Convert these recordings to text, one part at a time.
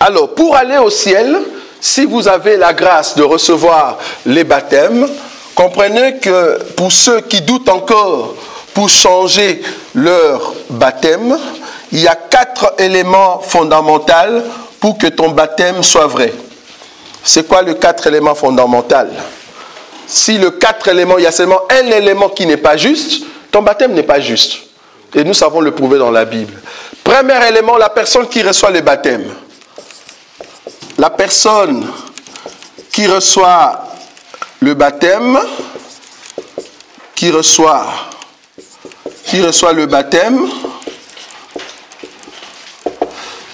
Alors, pour aller au ciel, si vous avez la grâce de recevoir les baptêmes, comprenez que pour ceux qui doutent encore pour changer leur baptême, il y a 4 éléments fondamentaux pour que ton baptême soit vrai. C'est quoi le 4 éléments fondamentaux? Si le 4 éléments, il y a seulement un élément qui n'est pas juste, ton baptême n'est pas juste. Et nous savons le prouver dans la Bible. Premier élément, la personne qui reçoit le baptême. La personne qui reçoit le baptême, qui reçoit le baptême.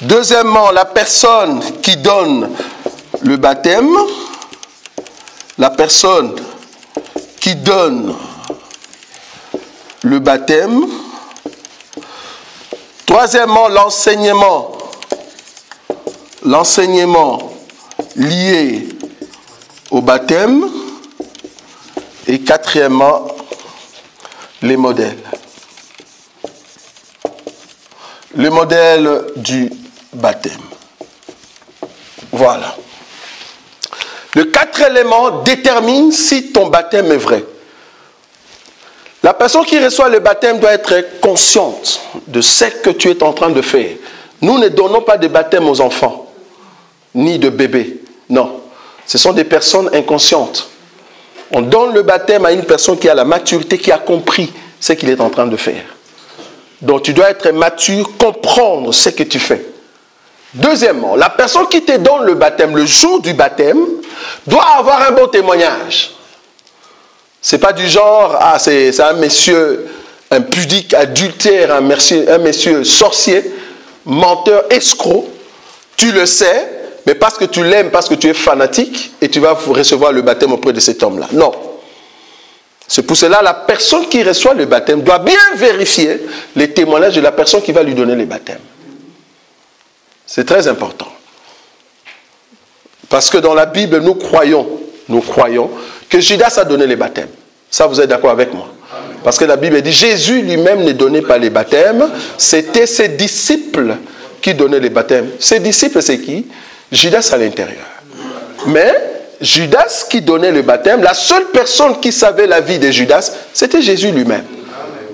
Deuxièmement, la personne qui donne le baptême. La personne qui donne le baptême. Troisièmement, l'enseignement. L'enseignement lié au baptême. Et quatrièmement, les modèles. Le modèle du baptême. Voilà. Les 4 éléments déterminent si ton baptême est vrai. La personne qui reçoit le baptême doit être consciente de ce que tu es en train de faire. Nous ne donnons pas de baptême aux enfants, ni de bébés. Non, ce sont des personnes inconscientes. On donne le baptême à une personne qui a la maturité, qui a compris ce qu'il est en train de faire. Donc tu dois être mature, comprendre ce que tu fais. Deuxièmement, la personne qui te donne le baptême, le jour du baptême, doit avoir un bon témoignage. Ce n'est pas du genre, ah c'est un monsieur impudique, adultère, un monsieur sorcier, menteur, escroc. Tu le sais, mais parce que tu l'aimes, parce que tu es fanatique, et tu vas recevoir le baptême auprès de cet homme-là. Non. C'est pour cela la personne qui reçoit le baptême doit bien vérifier les témoignages de la personne qui va lui donner le baptême. C'est très important. Parce que dans la Bible, nous croyons que Judas a donné les baptêmes. Ça, vous êtes d'accord avec moi? Parce que la Bible dit, Jésus lui-même ne donnait pas les baptêmes, c'était ses disciples qui donnaient les baptêmes. Ses disciples, c'est qui? Judas à l'intérieur. Mais Judas qui donnait le baptême, la seule personne qui savait la vie de Judas, c'était Jésus lui-même.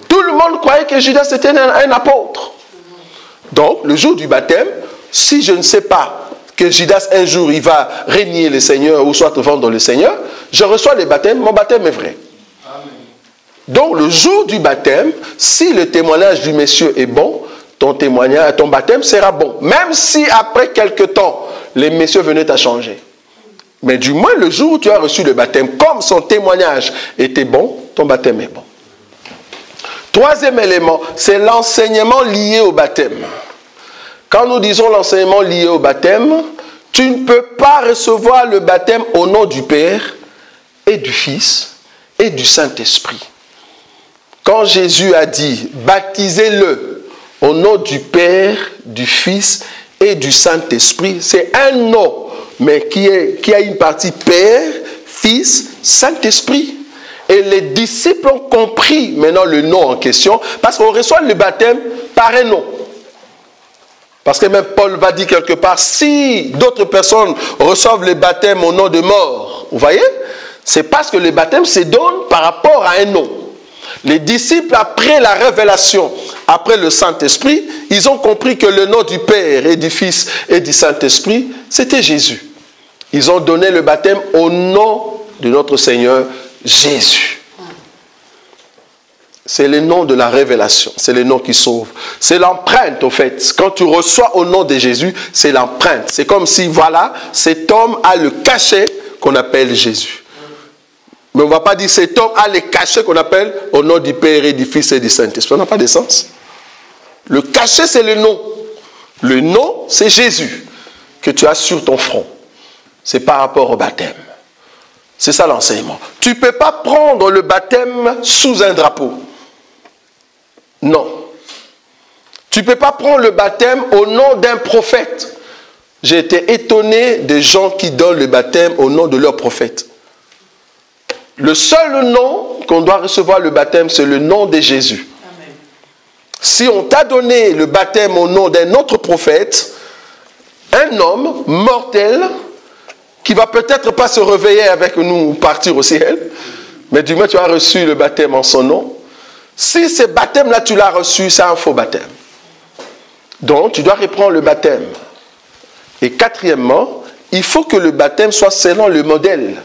Tout le monde croyait que Judas était un apôtre. Donc, le jour du baptême, si je ne sais pas que Judas, un jour, il va régner le Seigneur ou soit vendre le Seigneur, je reçois le baptême, mon baptême est vrai. Amen. Donc, le jour du baptême, si le témoignage du monsieur est bon, ton baptême sera bon. Même si après quelque temps, les messieurs venaient à changer. Mais du moins, le jour où tu as reçu le baptême, comme son témoignage était bon, ton baptême est bon. Troisième élément, c'est l'enseignement lié au baptême. Quand nous disons l'enseignement lié au baptême, tu ne peux pas recevoir le baptême au nom du Père et du Fils et du Saint-Esprit. Quand Jésus a dit, baptisez-le au nom du Père, du Fils et du Saint-Esprit, c'est un nom, mais qui a une partie Père, Fils, Saint-Esprit. Et les disciples ont compris maintenant le nom en question, parce qu'on reçoit le baptême par un nom. Parce que même Paul va dire quelque part, si d'autres personnes reçoivent le baptême au nom de mort, vous voyez, c'est parce que le baptême se donne par rapport à un nom. Les disciples, après la révélation, après le Saint-Esprit, ils ont compris que le nom du Père et du Fils et du Saint-Esprit, c'était Jésus. Ils ont donné le baptême au nom de notre Seigneur Jésus. C'est le nom de la révélation, c'est le nom qui sauve. C'est l'empreinte, au fait. Quand tu reçois au nom de Jésus, c'est l'empreinte. C'est comme si, voilà, cet homme a le cachet qu'on appelle Jésus. Mais on ne va pas dire cet homme a le cachet qu'on appelle au nom du Père et du Fils et du Saint-Esprit. Ça n'a pas de sens. Le cachet, c'est le nom. Le nom, c'est Jésus que tu as sur ton front. C'est par rapport au baptême. C'est ça l'enseignement. Tu ne peux pas prendre le baptême sous un drapeau. Non. Tu ne peux pas prendre le baptême au nom d'un prophète. J'ai été étonné des gens qui donnent le baptême au nom de leur prophète. Le seul nom qu'on doit recevoir le baptême, c'est le nom de Jésus. Amen. Si on t'a donné le baptême au nom d'un autre prophète, un homme mortel qui va peut-être pas se réveiller avec nous ou partir au ciel, mais du moins tu as reçu le baptême en son nom. Si ce baptême-là tu l'as reçu, c'est un faux baptême. Donc tu dois reprendre le baptême. Et quatrièmement, il faut que le baptême soit selon le modèle.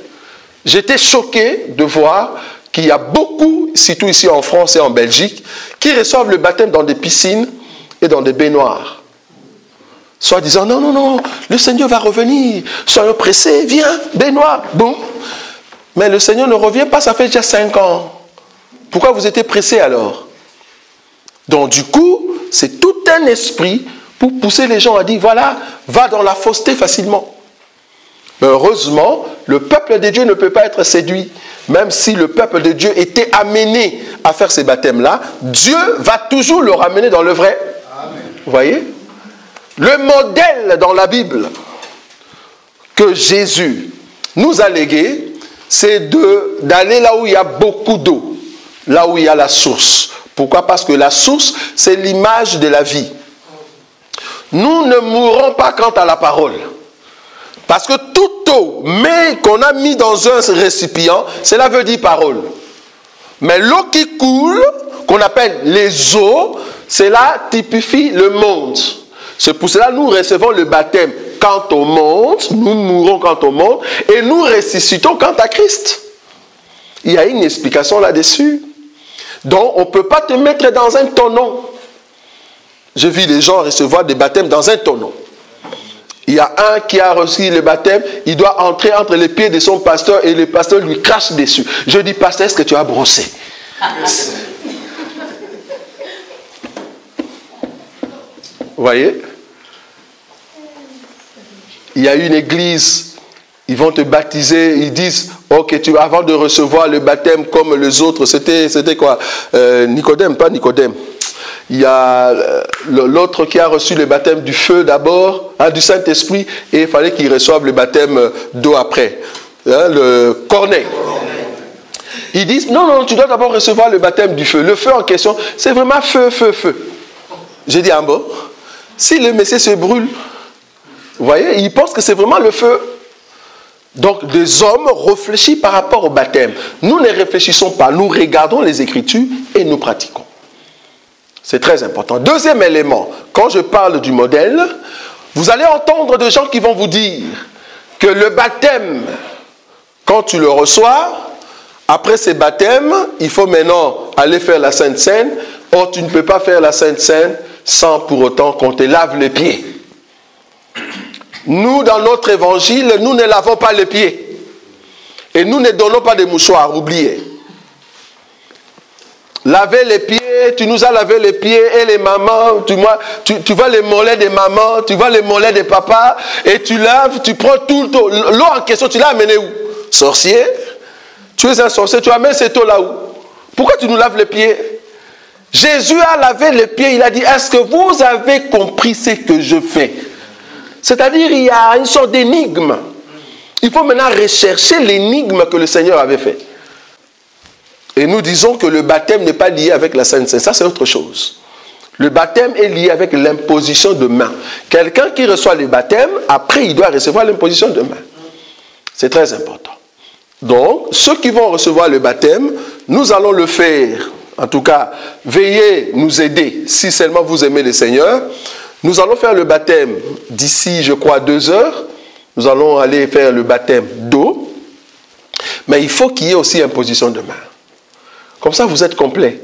J'étais choqué de voir qu'il y a beaucoup, surtout ici en France et en Belgique, qui reçoivent le baptême dans des piscines et dans des baignoires. Soit disant, non, non, non, le Seigneur va revenir, soyons pressés, viens, baignoire, boum. Mais le Seigneur ne revient pas, ça fait déjà 5 ans. Pourquoi vous étiez pressés alors? Donc du coup, c'est tout un esprit pour pousser les gens à dire, voilà, va dans la fausseté facilement. Mais heureusement, le peuple de Dieu ne peut pas être séduit. Même si le peuple de Dieu était amené à faire ces baptêmes-là, Dieu va toujours le ramener dans le vrai. Amen. Vous voyez? Le modèle dans la Bible que Jésus nous a légué, c'est d'aller là où il y a beaucoup d'eau, là où il y a la source. Pourquoi? Parce que la source, c'est l'image de la vie. Nous ne mourrons pas quant à la parole. Parce que toute eau, mais qu'on a mis dans un récipient, cela veut dire parole. Mais l'eau qui coule, qu'on appelle les eaux, cela typifie le monde. C'est pour cela que nous recevons le baptême quant au monde, nous mourrons quant au monde, et nous ressuscitons quant à Christ. Il y a une explication là-dessus. Donc, on ne peut pas te mettre dans un tonneau. J'ai vu les gens recevoir des baptêmes dans un tonneau. Il y a un qui a reçu le baptême, il doit entrer entre les pieds de son pasteur et le pasteur lui crache dessus. Je dis, pasteur, est-ce que tu as brossé? Vous voyez? Il y a une église, ils vont te baptiser, ils disent, ok, avant de recevoir le baptême comme les autres, c'était quoi? Nicodème, pas Nicodème. Il y a l'autre qui a reçu le baptême du feu d'abord, du Saint-Esprit, et il fallait qu'il reçoive le baptême d'eau après. Le Corneille. Ils disent, non, non, tu dois d'abord recevoir le baptême du feu. Le feu en question, c'est vraiment feu, feu, feu. J'ai dit, ah bon, si le Messie se brûle, vous voyez, ils pensent que c'est vraiment le feu. Donc, des hommes réfléchissent par rapport au baptême. Nous ne réfléchissons pas, nous regardons les Écritures et nous pratiquons. C'est très important. Deuxième élément, quand je parle du modèle, vous allez entendre des gens qui vont vous dire que le baptême, quand tu le reçois, après ce baptême, il faut maintenant aller faire la Sainte Seine. Or, tu ne peux pas faire la Sainte Seine sans pour autant qu'on te lave les pieds. Nous, dans notre évangile, nous ne lavons pas les pieds. Et nous ne donnons pas de mouchoirs, oubliez. Laver les pieds, tu nous as lavé les pieds et les mamans, tu vois les mollets des mamans, tu vois les mollets des papas, et tu laves, tu prends tout l'eau en question, tu l'as amené où? Sorcier? Tu es un sorcier, tu amènes cette eau là où? Pourquoi tu nous laves les pieds? Jésus a lavé les pieds, il a dit, est-ce que vous avez compris ce que je fais? C'est-à-dire, il y a une sorte d'énigme. Il faut maintenant rechercher l'énigme que le Seigneur avait fait. Et nous disons que le baptême n'est pas lié avec la Sainte Seine. Ça, c'est autre chose. Le baptême est lié avec l'imposition de main. Quelqu'un qui reçoit le baptême, après, il doit recevoir l'imposition de main. C'est très important. Donc, ceux qui vont recevoir le baptême, nous allons le faire. En tout cas, veuillez nous aider, si seulement vous aimez le Seigneur. Nous allons faire le baptême d'ici, je crois, 2 heures. Nous allons aller faire le baptême d'eau. Mais il faut qu'il y ait aussi imposition de main. Comme ça, vous êtes complet.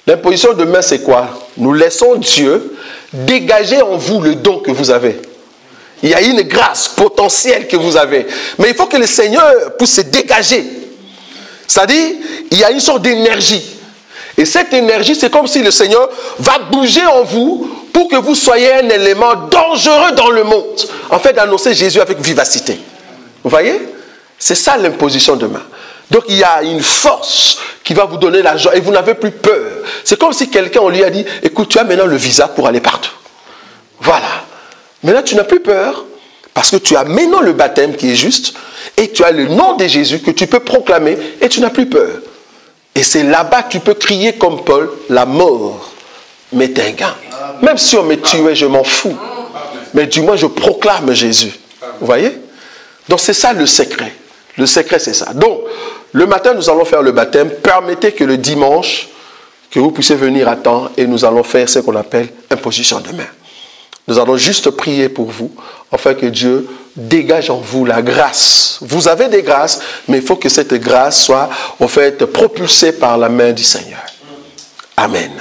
L'imposition de main, c'est quoi? Nous laissons Dieu dégager en vous le don que vous avez. Il y a une grâce potentielle que vous avez. Mais il faut que le Seigneur puisse se dégager. C'est-à-dire, il y a une sorte d'énergie. Et cette énergie, c'est comme si le Seigneur va bouger en vous pour que vous soyez un élément dangereux dans le monde. En fait, d'annoncer Jésus avec vivacité. Vous voyez? C'est ça l'imposition de main. Donc il y a une force qui va vous donner la joie et vous n'avez plus peur. C'est comme si quelqu'un, on lui a dit, écoute, tu as maintenant le visa pour aller partout. Voilà. Maintenant, tu n'as plus peur parce que tu as maintenant le baptême qui est juste et tu as le nom de Jésus que tu peux proclamer et tu n'as plus peur. Et c'est là-bas que tu peux crier comme Paul, la mort m'est un gain. Même si on me tuait, je m'en fous. mais du moins je proclame Jésus. Vous voyez? Donc c'est ça le secret. Le secret, c'est ça. Donc, le matin, nous allons faire le baptême. Permettez que le dimanche, que vous puissiez venir à temps et nous allons faire ce qu'on appelle imposition de main. Nous allons juste prier pour vous, afin que Dieu dégage en vous la grâce. Vous avez des grâces, mais il faut que cette grâce soit, en fait, propulsée par la main du Seigneur. Amen.